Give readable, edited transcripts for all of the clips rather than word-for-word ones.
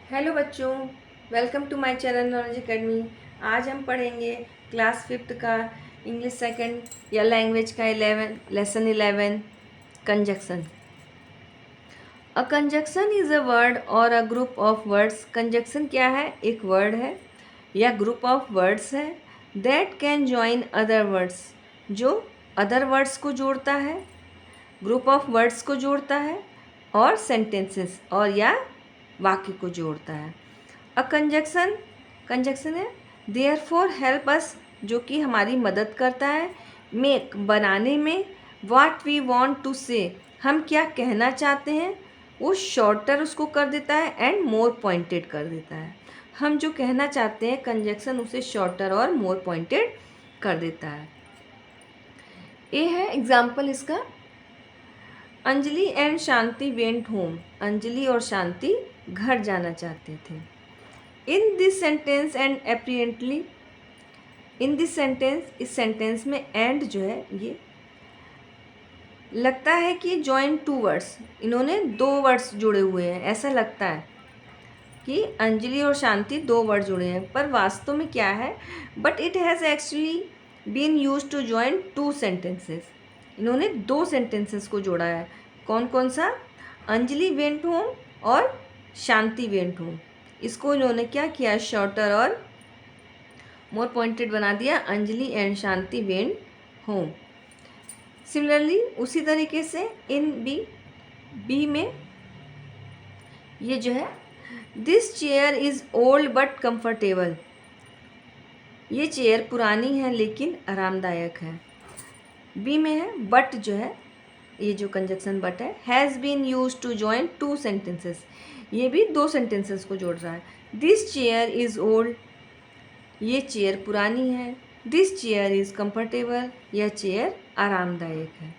Hello बच्चों, welcome to my channel Knowledge Academy. आज हम पढ़ेंगे क्लास फिफ्थ का इंग्लिश सेकंड या लैंग्वेज का lesson 11 conjunction. A conjunction is a word or a group of words. Conjunction क्या है? एक वर्ड है या ग्रुप ऑफ वर्ड्स है that can join other words, जो अदर वर्ड्स को जोड़ता है, ग्रुप ऑफ वर्ड्स को जोड़ता है और सेंटेंसेस और या वाक्य को जोड़ता है। अ कंजक्शन कंजक्शन है देयर फॉर हेल्प अस, जो कि हमारी मदद करता है मेक बनाने में, वाट वी वॉन्ट टू से हम क्या कहना चाहते हैं वो शॉर्टर उसको कर देता है एंड मोर पॉइंटेड कर देता है। हम जो कहना चाहते हैं कंजक्शन उसे शॉर्टर और मोर पॉइंटेड कर देता है। ये है एग्जाम्पल इसका। Anjali and Shanti went home. Anjali और शांति घर जाना चाहते थे। In this sentence and apparently, in this sentence, इस सेंटेंस में एंड जो है ये लगता है कि जॉइन टू वर्ड्स, इन्होंने दो वर्ड्स जुड़े हुए हैं। ऐसा लगता है कि अंजलि और शांति दो वर्ड जुड़े हैं, पर वास्तव में क्या है? But it has actually been use to join two sentences. इन्होंने दो सेंटेंसेस को जोड़ा है। कौन कौन सा? अंजलि वेंट होम और शांति वेंट होम। इसको इन्होंने क्या किया? शॉर्टर और मोर पॉइंटेड बना दिया। Anjali and Shanti went home. Similarly उसी तरीके से इन बी में ये जो है this chair is old but comfortable. ये चेयर पुरानी है लेकिन आरामदायक है। बी में है बट जो है, ये जो कंजक्शन बट है has been use to join two sentences. ये भी दो सेंटेंसेस को जोड़ रहा है। दिस चेयर इज़ ओल्ड, ये चेयर पुरानी है। दिस चेयर इज़ कंफर्टेबल, यह चेयर आरामदायक है।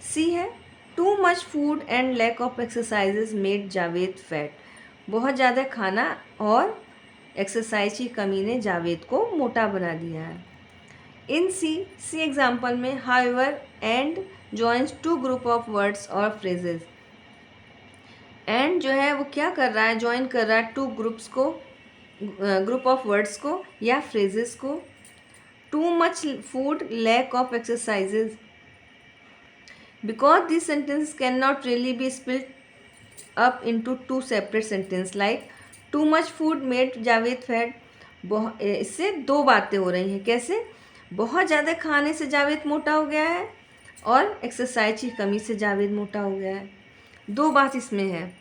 सी है too much food and lack of exercises made Javed fat. बहुत ज़्यादा खाना और एक्सरसाइज की कमी ने जावेद को मोटा बना दिया है। इन सी एग्जाम्पल में however and joins two group of words और फ्रेजेस। एंड जो है वो क्या कर रहा है? ज्वाइन कर रहा है टू ग्रुप्स को, ग्रुप ऑफ वर्ड्स को या फ्रेजेस को। Too much food, lack of exercises. Because this sentence cannot really be split up into two separate sentences like too much food made Javed fat। इससे दो बातें हो रही हैं। कैसे? बहुत ज़्यादा खाने से जावेद मोटा हो गया है और एक्सरसाइज की कमी से जावेद मोटा हो गया है। दो बात इसमें है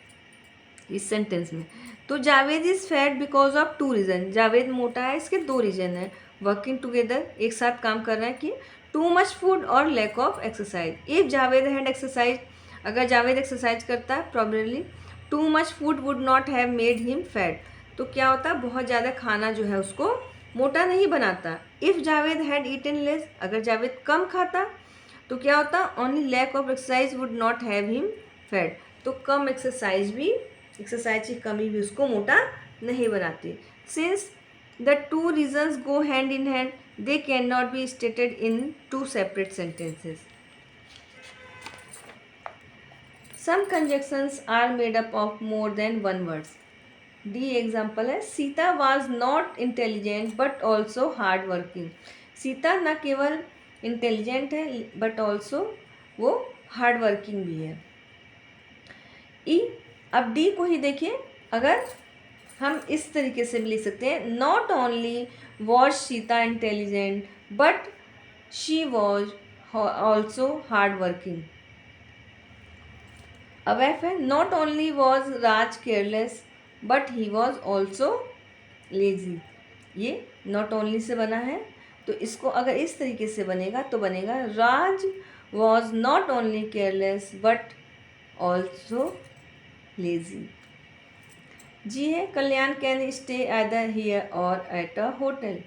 इस सेंटेंस में। तो Javed is fat because of two reason. Javed मोटा है, इसके दो रीज़न है। वर्किंग टुगेदर, एक साथ काम कर रहे हैं कि टू मच फूड और lack of exercise. If Javed had exercise, अगर जावेद एक्सरसाइज करता है probably too much food would not have made him fat. तो क्या होता? बहुत ज़्यादा खाना जो है उसको मोटा नहीं बनाता। If Javed had eaten less, अगर जावेद कम खाता तो क्या होता? Only lack of exercise would not have him fat. तो कम एक्सरसाइज भी, एक्सरसाइज की कमी भी उसको मोटा नहीं बनाती। Since the two reasons go hand in hand they can not be stated in two separate sentences. Some conjunctions are made up of more than one words. The example है Sita was not intelligent but also hard working. Sita न केवल intelligent है but also वो hard working भी है। ई, अब D को ही देखिए। अगर हम इस तरीके से भी लिख सकते हैं not only was Sita intelligent but she was also hard working. अब एफ है not only was Raj careless but he was also lazy. ये नॉट ओनली से बना है, तो इसको अगर इस तरीके से बनेगा तो बनेगा Raj was not only careless but also lazy. जी है Kalyan can stay either here or at a hotel.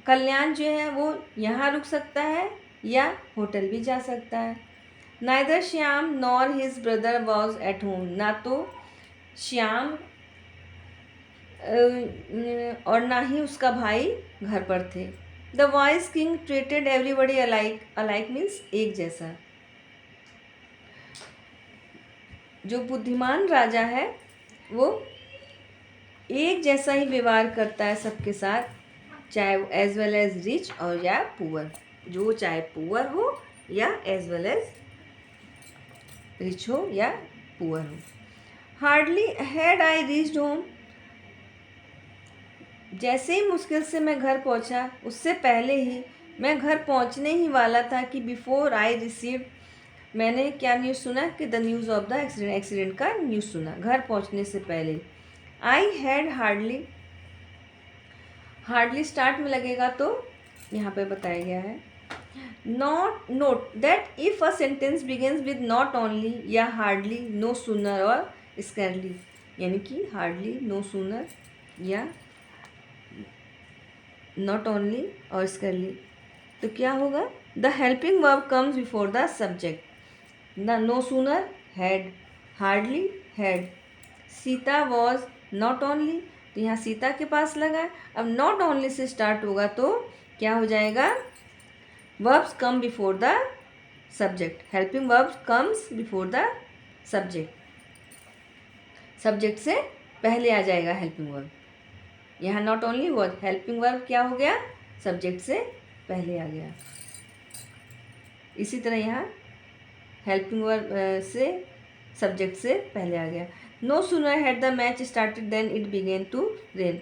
Kalyan जो है वो यहाँ रुक सकता है या होटल भी जा सकता है। Neither Shyam nor his brother was at home. ना तो श्याम और ना ही उसका भाई घर पर थे। The vice king treated everybody alike. Alike means एक जैसा। जो बुद्धिमान राजा है वो एक जैसा ही व्यवहार करता है सबके साथ, चाहे एज वेल एज रिच और या पुअर, जो चाहे पुअर हो या एज वेल एज रिच हो या पुअर हो। Hardly had I reached home, जैसे ही मुश्किल से मैं घर पहुंचा, उससे पहले ही मैं घर पहुंचने ही वाला था कि बिफोर आई रिसीव, मैंने क्या न्यूज़ सुना कि the news of the accident, accident का न्यूज़ सुना घर पहुंचने से पहले। I had hardly, hardly start में लगेगा तो यहाँ पे बताया गया है not, note that if a sentence begins with not only या hardly, no sooner or scarcely, यानी कि हार्डली, नो सूनर या नॉट ओनली और स्कैरली, तो क्या होगा? The helping verb comes before the subject. No sooner had, hardly had, Sita was not only, तो यहाँ सीता के पास लगा है। अब नॉट ओनली से स्टार्ट होगा तो क्या हो जाएगा? Verbs come before the subject, helping verbs comes before the subject, subject से पहले आ जाएगा हेल्पिंग वर्ब। यहाँ not only was, helping verb क्या हो गया? सब्जेक्ट से पहले आ गया। इसी तरह यहाँ हेल्पिंग वर्ब से सब्जेक्ट से पहले आ गया। No sooner had the match started then it began to rain,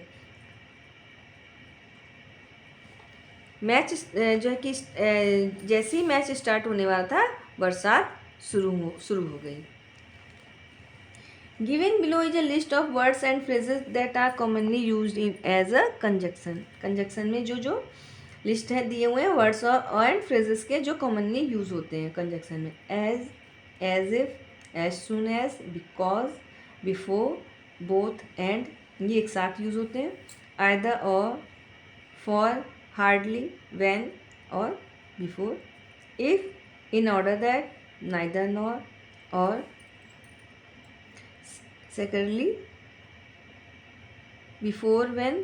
match जो है कि जैसे ही मैच स्टार्ट होने वाला था बरसात शुरू हो गई। Given below is a list of words and phrases that are commonly used in as a conjunction, conjunction में जो लिस्ट है दिए हुए हैं वर्ड्स और एंड फ्रेजेस के जो कॉमनली यूज होते हैं कंजक्शन में। As if, as soon as, because, before, both, and, ये एक साथ यूज होते हैं। Either or, for, hardly, when or before. If, in order that, neither nor, or secondly before, when,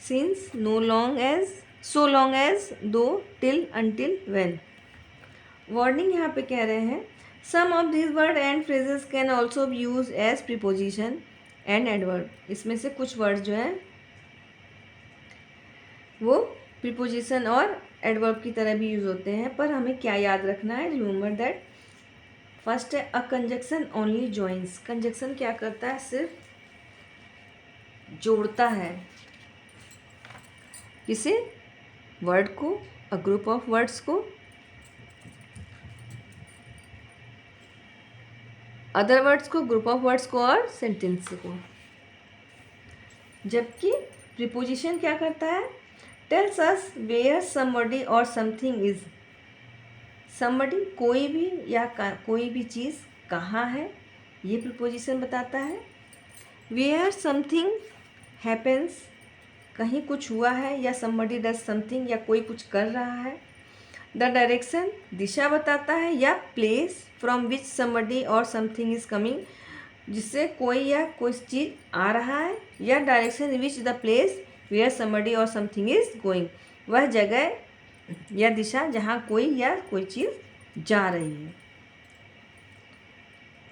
since, no long as, so long as, though, till, until, when। Warning यहाँ पे कह रहे हैं some of these words and phrases can also be used as preposition and adverb, इसमें से कुछ words जो हैं वो प्रीपोजिशन और एडवर्ब की तरह भी यूज होते हैं, पर हमें क्या याद रखना है? रिमेंबर दैट फर्स्ट है अ कंजक्शन ओनली जॉइंस, कंजक्शन क्या करता है? सिर्फ जोड़ता है किसे? वर्ड को, अ ग्रुप ऑफ वर्ड्स को, अदर वर्ड्स को, ग्रुप ऑफ वर्ड्स को और सेंटेंस को। जबकि प्रीपोजिशन क्या करता है? Tells us where somebody or something is, somebody कोई भी या कोई भी चीज़ कहाँ है, ये प्रीपोजिशन बताता है। वेयर समथिंग हैपेंस, कहीं कुछ हुआ है, या समबडी डज समथिंग, या कोई कुछ कर रहा है। द डायरेक्शन, दिशा बताता है, या place from which somebody or something is coming, जिससे कोई या कोई चीज़ आ रहा है, या direction which the place where somebody or something is going, वह जगह या दिशा जहाँ कोई या कोई चीज़ जा रही है।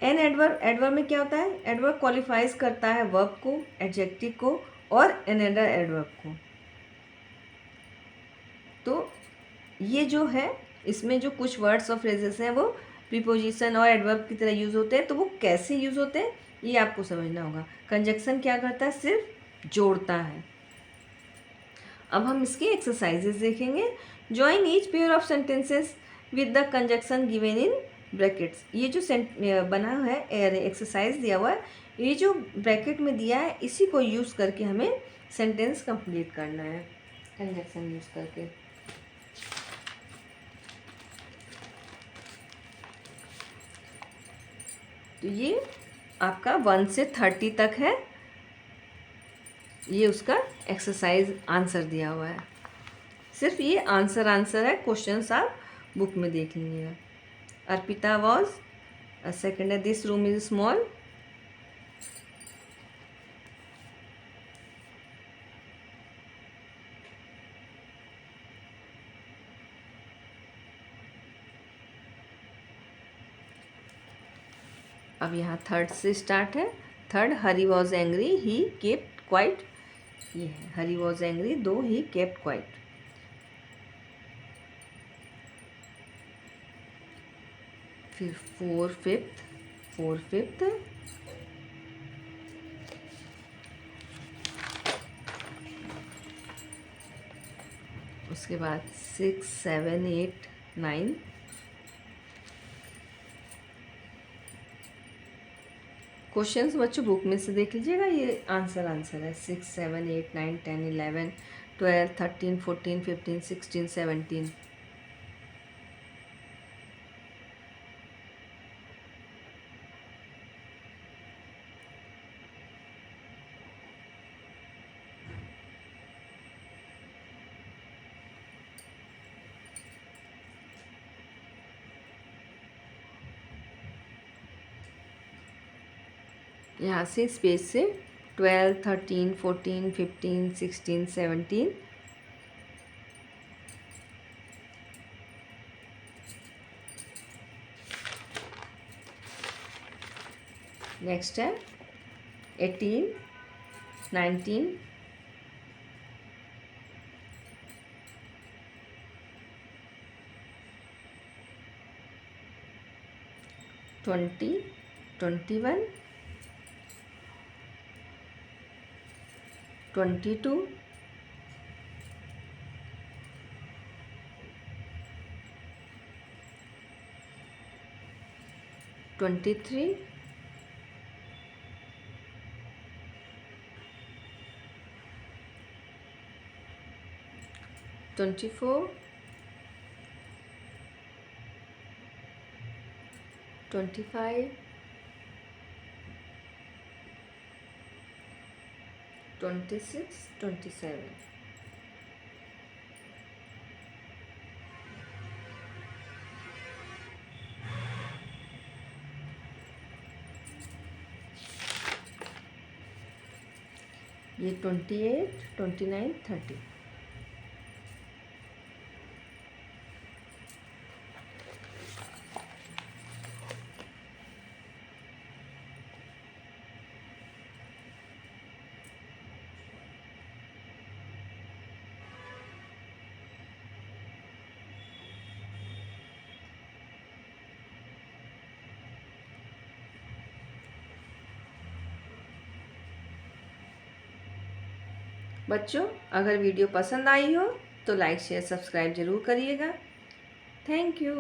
एन एडवर्ब, एडवर्ब में क्या होता है? एडवर्ब क्वालिफाइज करता है वर्ब को, एडजेक्टिव को और अनदर एडवर्ब को। तो ये जो है इसमें जो कुछ वर्ड्स और फ्रेजेस हैं वो प्रीपोजिशन और एडवर्ब की तरह यूज़ होते हैं, तो वो कैसे यूज़ होते हैं ये आपको समझना होगा। कंजक्शन क्या करता है? सिर्फ जोड़ता है। अब हम इसके एक्सरसाइजेस देखेंगे। Join each pair of sentences with the conjunction given in brackets, ये जो बना हुआ है एक्सरसाइज दिया हुआ है, ये जो ब्रैकेट में दिया है इसी को यूज़ करके हमें सेंटेंस कंप्लीट करना है कंजक्शन यूज़ करके। तो ये आपका 1 से 30 तक है, ये उसका एक्सरसाइज आंसर दिया हुआ है। सिर्फ ये आंसर है, क्वेश्चंस आप बुक में देख लीजिएगा। अर्पिता वॉज, सेकेंड है दिस रूम इज स्मॉल, अब यहाँ थर्ड से स्टार्ट है। Third, Hari was angry, he kept quite. ये है हरी वॉज एंग्री दो ही केप्ट क्वाइट। फिर फोर फिफ्थ उसके बाद 6 7 8 9। क्वेश्चंस बच्चों बुक में से देख लीजिएगा, ये आंसर है। 6 7 8 9 10 11 12 13 14 15 16 17। यहाँ से स्पेस से 12 13 14 15 16 17। नेक्स्ट है 18 19 20 21 22 23 24 25 26 27। ये 28 29 30। बच्चों अगर वीडियो पसंद आई हो तो लाइक शेयर सब्सक्राइब ज़रूर करिएगा। Thank you.